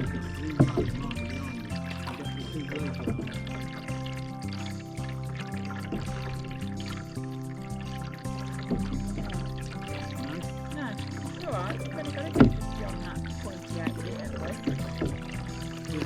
No, it's alright. We've only got to go just beyond that pointy out bit at the way. Yeah.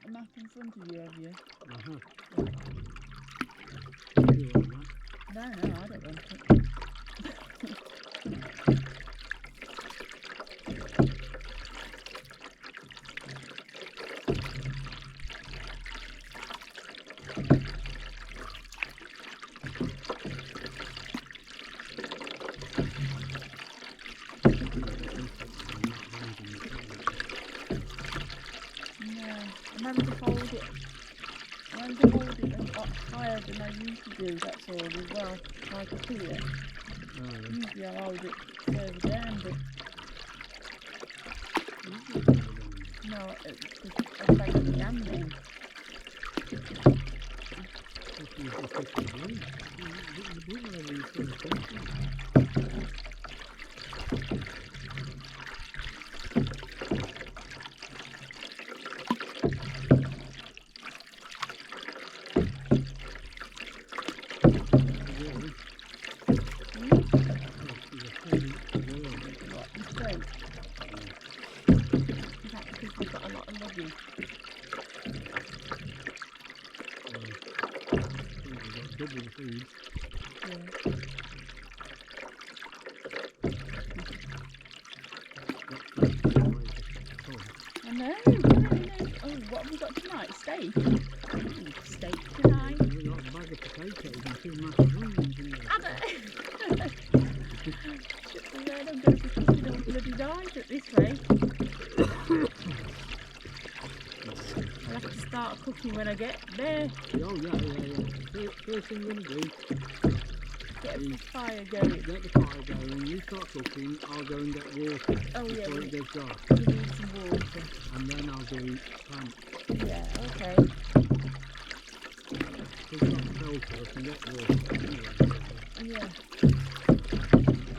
The map in front of you, have you? No, I don't want it. I'm having to hold it. I'm having to hold it up higher than I usually do, that's all, as well, like up here. Usually I hold it further down, but... No, I'm taking the hand then. We've got a lot of luggage. Double the food. Yeah. I know. Oh, what have we got tonight? Steak? Steak tonight. We've got a bag of potatoes and 2 massive onions in there. Have it? Shit me red, I'm going to be cooking all bloody night at this rate. I'll have to start cooking when I get there. Oh yeah. First thing we're going to do, get the fire going. Get the fire going, you start cooking, I'll go and get water before it gets dark. We need some water. And then I'll do plants. Yeah, okay. We've got to tell first and get water anyway. Yeah.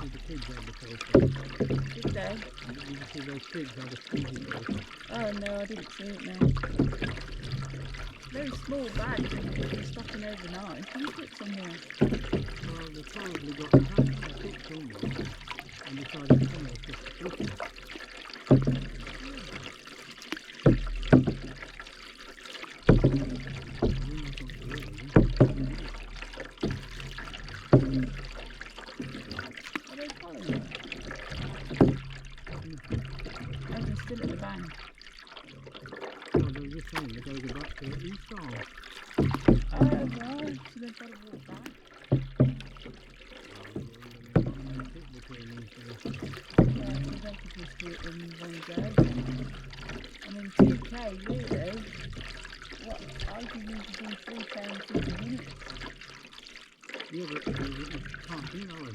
The kids had the filter. Did they? Did you see those kids had a squeezy filter? Oh no, I didn't see it now. Very small bag for stopping overnight. Can you put somewhere? Well, they probably got a tank somewhere and decided somewhere to put it. Are they following? Oh, they're still at the bank. Well, they were just saying they've got to go back to the east arm. Oh right, so they've got to walk back. Yeah, so they could just do it in one go. I mean 2k really. What I could usually do 3 times 50 minutes. Yeah, but you can't do that way.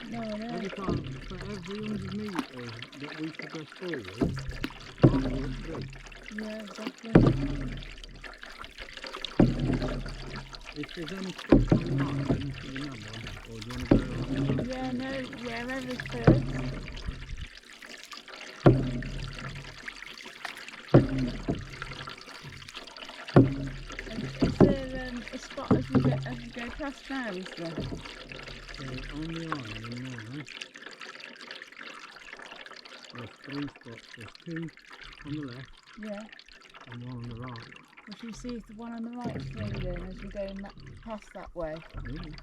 No, I know. Every time, for every 100 metres that we progress forward, I'll go up 3. Yeah, exactly. If there's any spots on the line, can you name one? Or do you want to go on? Yeah, no, wherever's first. Is there a spot as we go past now, is there? So on the island now, there's 3 spots. There's 2 on the left Yeah. and 1 on the right. We should see if the one on the right's free then as we're going past that way. Really?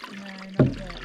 No, not yet.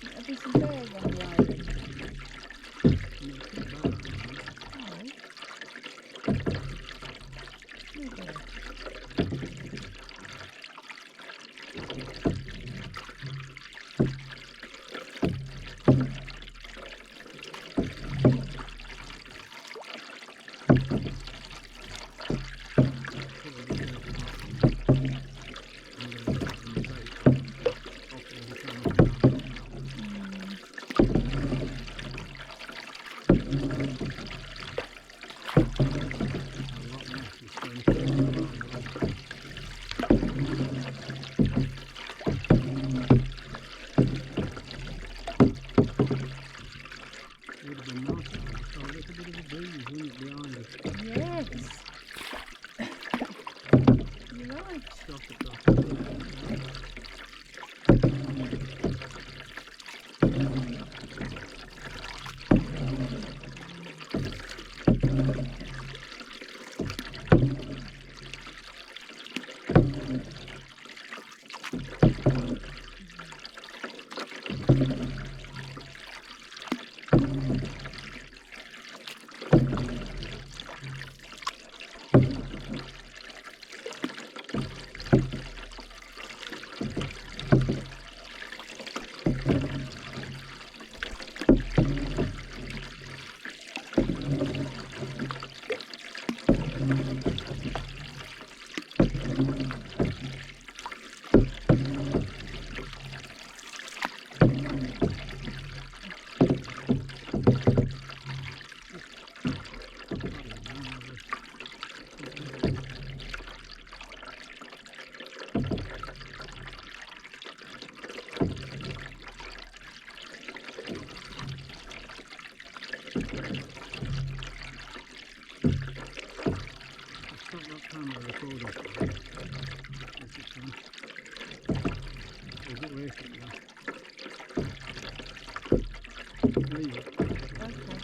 There'll be some bears on the island. No bears. Yes. You're right. Okay.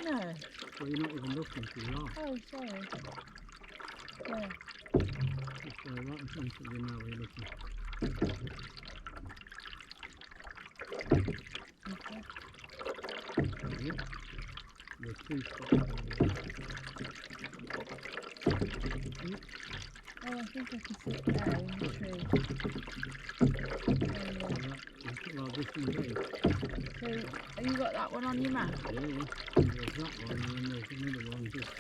No. Well, you're not even looking to your right. Oh, sorry. Yeah. Just right in front of you now where you're looking. Okay. Yeah. There's 2 spots over there. Oh, I think I can see it now in the tree. Well, this one's there. So, have you got that one on your map? Yeah, there's that one and then there's another one just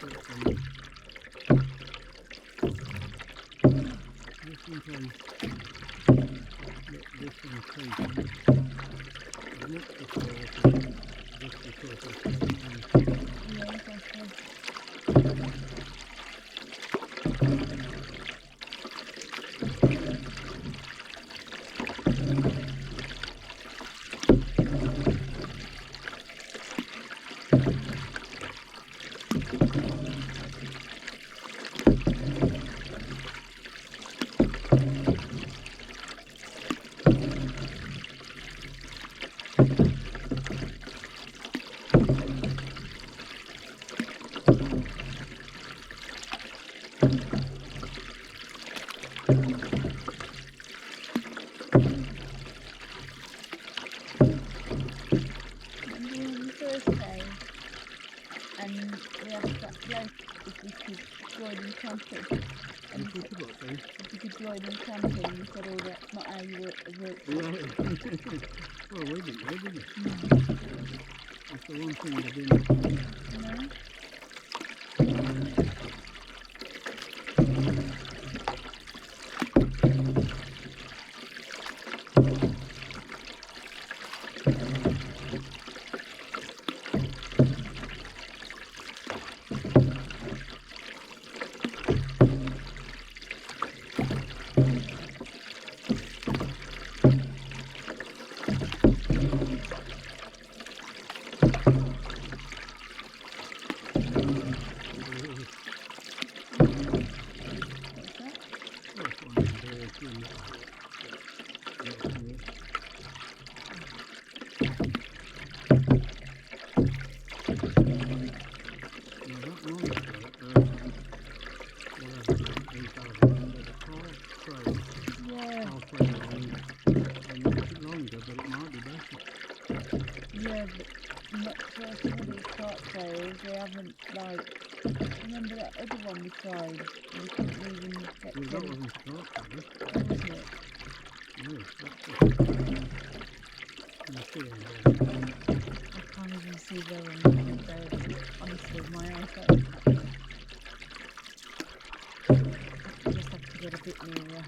Just in case this one's creeping. I've looked before, just because I think Yeah, exactly. And we asked that bloke if we could join in camping. And if we could what, sorry? if we could join in camping, he said, oh, that's not how you work. Yeah. Well, we didn't know, did we? Mm. That's the one thing they didn't. No? Yeah, but not first for these cart trails, they haven't, like, remember that other one we tried? We couldn't even get Well, that them. wasn't a cart trail. What was it? No, that's just... Can you see it? I can't even see where I'm looking there. Honestly, my eyesight. I just have to get a bit nearer.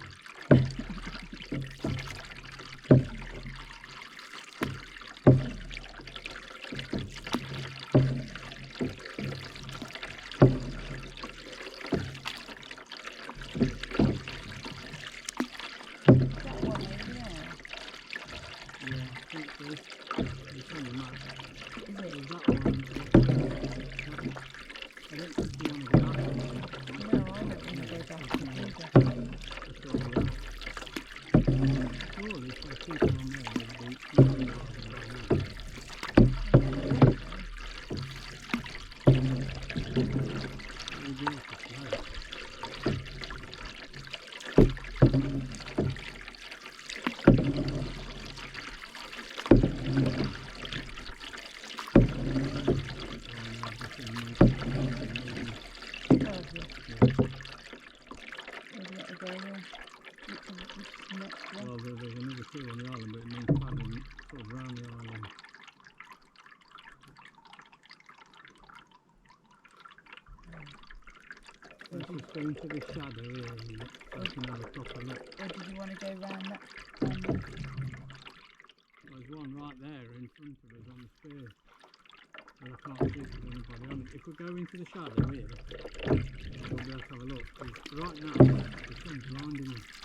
Well, there's another two on the island, but it means paddling sort of round the island. Let's just go into the shadow here and so I can have a proper look. Or did you want to go round that? There's one right there in front of us on the spear. But I can't see if there's anybody on it. If we go into the shadow here, we'll be able to have a look. Because right now, the sun's blinding us.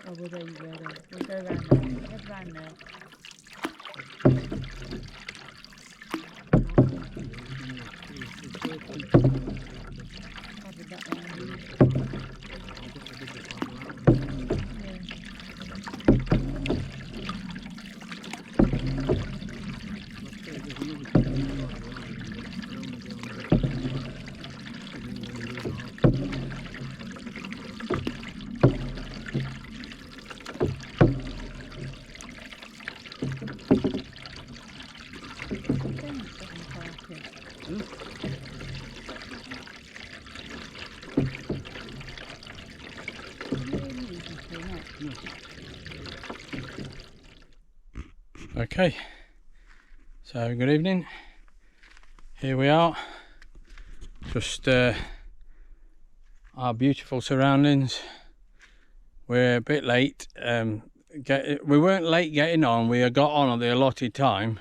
Oh, well, there you go then. We'll go round there. Head round there. Probably that round. No. Okay, so good evening. Here we are, just our beautiful surroundings. We're a bit late. We weren't late getting on. We had got on at the allotted time,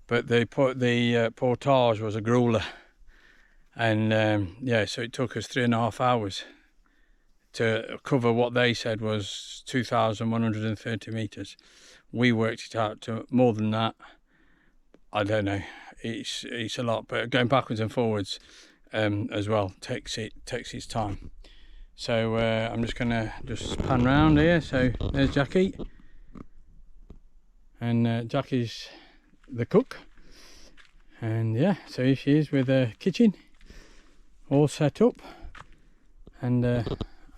but the portage was a grueler, and yeah, so it took us 3.5 hours to cover what they said was 2,130 meters. We worked it out to more than that. I don't know. It's a lot, but going backwards and forwards as well takes its time. So I'm just gonna pan round here. So there's Jackie, and Jackie's the cook, and yeah, so here she is with a kitchen all set up, and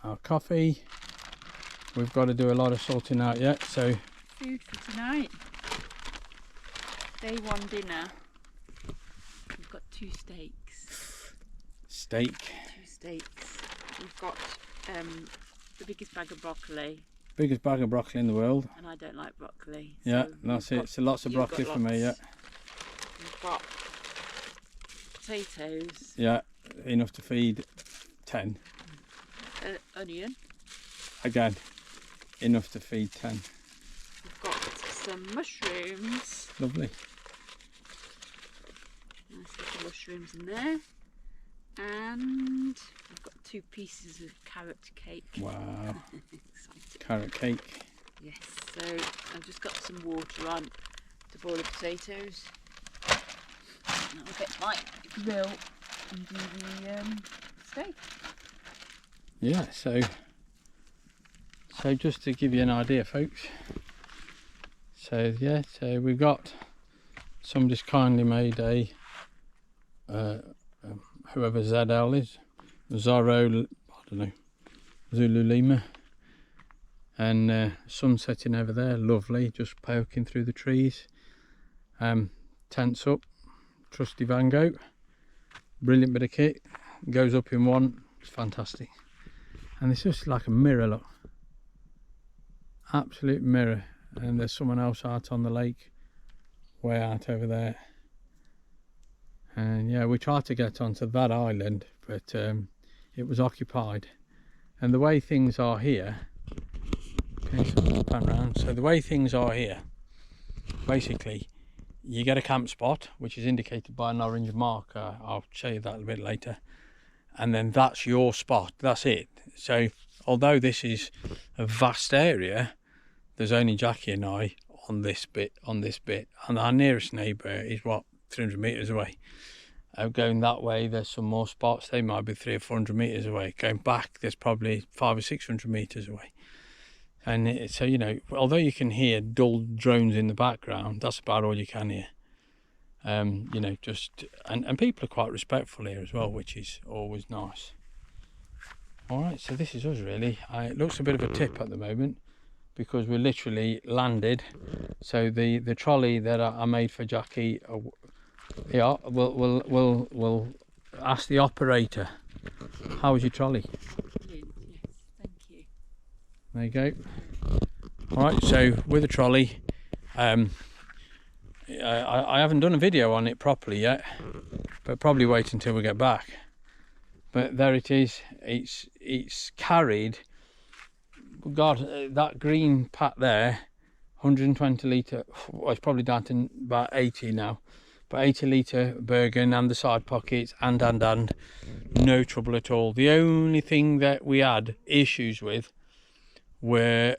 our coffee. We've got to do a lot of sorting out yet. So food for tonight. Day one dinner. We've got 2 steaks. Steak. 2 steaks. We've got the biggest bag of broccoli. Biggest bag of broccoli in the world. And I don't like broccoli. Yeah, so that's it. So lots of broccoli for me. Yeah. We've got potatoes. Yeah, enough to feed 10. Onion. Again, enough to feed 10. We've got some mushrooms. Lovely. Nice little mushrooms in there. And we've got 2 pieces of carrot cake. Wow. Exciting. Carrot cake. Yes, so I've just got some water on to boil the potatoes. And I'll get my grill and do the steak. Yeah, so just to give you an idea, folks. So yeah, so we've got, somebody's kindly made a whoever ZL is, Zorro, I don't know, Zulu Lima, and sun setting over there, lovely, just poking through the trees. Tents up, trusty Van Gogh, brilliant bit of kit, goes up in one, it's fantastic. And it's just like a mirror, look, absolute mirror. And there's someone else out on the lake, way out over there. And yeah, we tried to get onto that island, but it was occupied. And the way things are here, okay, so let's pan around. So the way things are here, basically, you get a camp spot, which is indicated by an orange marker. I'll show you that a bit later. And then that's your spot, that's it. So although this is a vast area, there's only Jackie and I on this bit, and our nearest neighbour is what, 300 metres away. Going that way, there's some more spots. They might be 300 or 400 metres away. Going back, there's probably 500 or 600 metres away. And so, you know, although you can hear dull drones in the background, that's about all you can hear. You know, just and people are quite respectful here as well, which is always nice. All right, so this is us really. It looks a bit of a tip at the moment, because we're literally landed. So the trolley that I made for Jackie, yeah, we'll ask the operator. How was your trolley? Brilliant, yes, thank you. There you go. All right, so with the trolley, I haven't done a video on it properly yet, but probably wait until we get back. But there it is. It's carried. God, that green pack there, 120 litre, well, it's probably down to about 80 now, but 80 litre Bergen and the side pockets and no trouble at all. The only thing that we had issues with were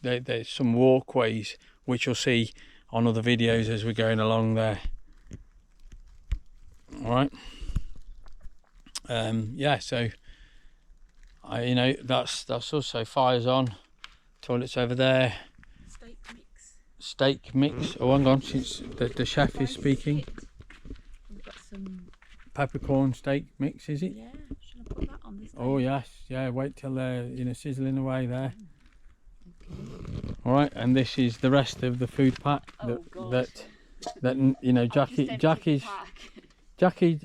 there's some walkways, which you'll see on other videos as we're going along there. All right. Yeah, so you know, that's us. So fire's on, toilets over there. Steak mix. Oh, hang on, since the chef is speaking. We've got some Peppercorn steak mix, is it? Yeah, should I put that on this? Oh yes, yeah. Wait till they're, you know, sizzling away there. Okay. All right, and this is the rest of the food pack that you know, Jackie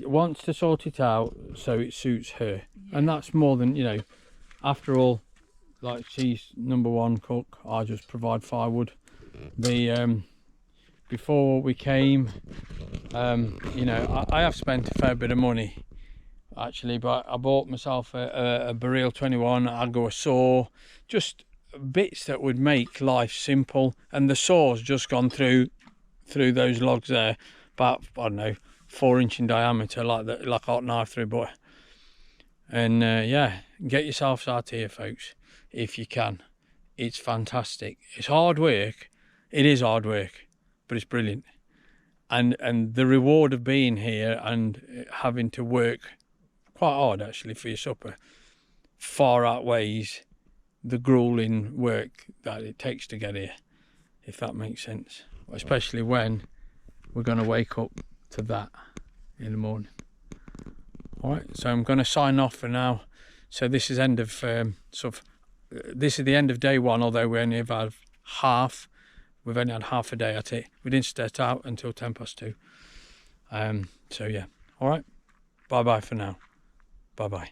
wants to sort it out so it suits her, yeah. And that's more than, you know, after all, like she's number one cook. I just provide firewood. The before we came, you know, I have spent a fair bit of money actually, but I bought myself a Barrel 21. I'd go a saw, just bits that would make life simple. And the saw's just gone through those logs there, about, I don't know, 4-inch in diameter, like hot knife through butter. And yeah, get yourselves out here, folks, if you can. It's fantastic. It's hard work. It is hard work, but it's brilliant. And the reward of being here and having to work quite hard actually for your supper far outweighs the grueling work that it takes to get here, if that makes sense. Especially when we're going to wake up to that in the morning. Alright, so I'm going to sign off for now. So this is end of this is the end of day one, although we only have had half. We've only had half a day at it. We didn't start out until 2:10. So yeah, alright, bye bye for now. Bye bye.